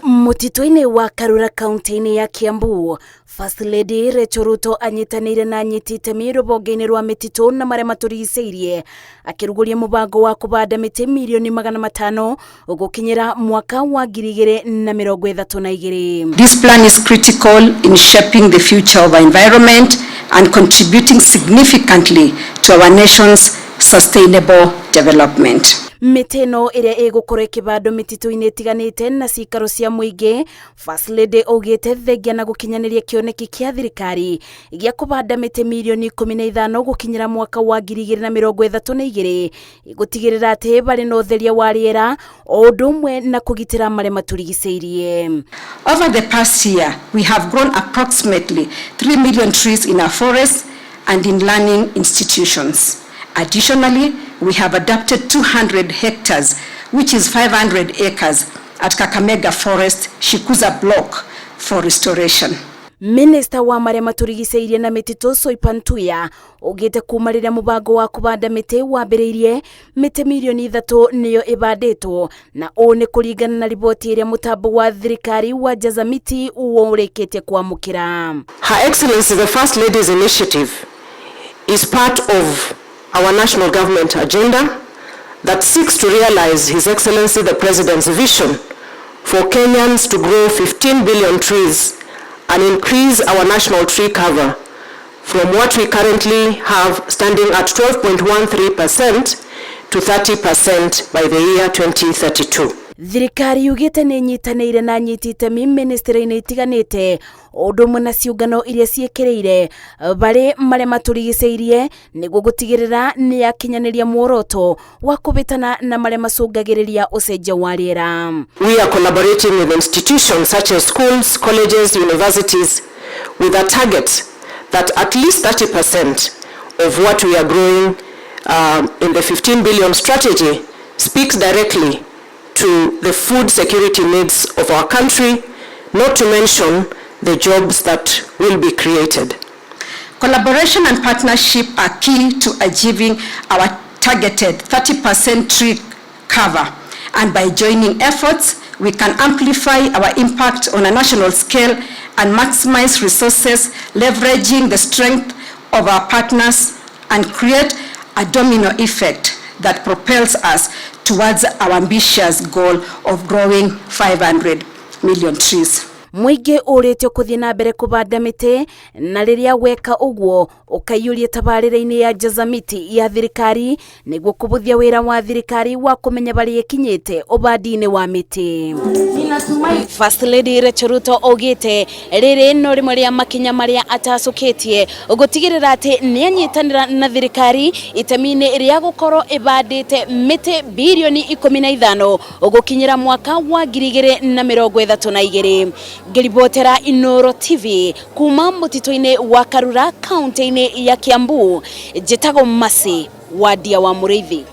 Mũtitũ-inĩ wa Karura kaunti-inĩ ya Kiambu, First Lady Rachel Ruto anyitanĩire na anyiti itemi rũhonge-inĩ rwa mĩtitũ na marĩa matũrigicĩirie akĩrugũria mũbango wa kũhanda mĩtĩ milioni 500 gũkinyĩra mwaka wa 2032. This plan is critical in shaping the future of our environment and contributing significantly to our nation's sustainable development. Mĩtĩ ĩno ĩrĩa ĩgũkorwo ĩkĩhandwo mĩtitũ-inĩ ĩtiganĩte na cikaro cia mũingĩ, First Lady augĩte thengia na gũkinyanĩria kĩoneki kĩa thirikari gĩa kũhanda mĩtĩ milioni 15 gũkinyĩra mwaka wa 2032 gũtigĩrĩra atĩ barĩ na ũtheria wa rĩera o ũndũ ũmwe na kũgitĩra marĩa matũrigicĩirie. Over the past year, we have grown approximately 3 million trees in our forests and in learning institutions. Additionally, we have adapted 200 hectares, which is 500 acres, at Kakamega Forest, Shikuza Block for restoration. Minister wa marĩa matũrigicĩirie na mĩtitũ Soipan Tuya augĩte kuma rĩrĩa mũbango wa kũhanda mĩtĩ wambĩrĩirie, mĩtĩ milioni 3 nĩyo ĩhandĩtwo, na ũũ nĩ kũringana na riboti ĩrĩa mũtambo wa thirikari wa Jazamiti ũrĩkĩtie kwamũkĩra. Her Excellency the First Lady's initiative is part of our national government agenda that seeks to realize His Excellency the President's vision for Kenyans to grow 15 billion trees and increase our national tree cover from what we currently have standing at 12.13% to 30% by the year 2032. Thirikari yugĩte nĩ nyitanĩire na anyiti itemi ministry-inĩ itiganĩte ũndũ ũmwe na ciũngano iria ciĩkĩrĩire barĩ marĩa matũrigicĩirie nĩguo gũtigĩrĩra nĩ yakinyanĩria muoroto wa kũbĩtana na marĩa macũngagĩrĩria ũcenjia wa rĩera. We are collaborating with institutions such as schools, colleges, universities with a target that at least 30% of what we are growing in the 15 billion strategy speaks directly to the food security needs of our country, not to mention the jobs that will be created. Collaboration and partnership are key to achieving our targeted 30% tree cover, and by joining efforts, we can amplify our impact on a national scale and maximize resources, leveraging the strength of our partners and create a domino effect that propels us towards our ambitious goal of growing 500 million trees. Mũingĩ ũrĩtio kũthiĩ na mbere kũhanda mĩtĩ, na rĩrĩa weka ũguo ũkaiyũria tabarĩra-inĩ ya Jazamiti ya thirikari nĩguo kũbũthia wĩra wa thirikari wa kũmenya barĩ ĩkinyĩte ũhandi-inĩ wa mĩtĩ. First Lady Rachel Ruto augĩte rĩrĩ no rĩmwe rĩa makinya marĩa atacũkĩtie gũtigĩrĩra atĩ nĩ anyitanĩra na thirikari itemi-inĩ rĩa gũkorwo ĩhandĩte mĩtĩ bilioni 15 gũkinyĩra mwaka wa 2032. Ngĩribotera Inoro TV kuma mũtitũ-inĩ wa Karura kaunti-inĩ ya Kiambu, njĩtagwo Masi wa Dia wa Mũrĩithi.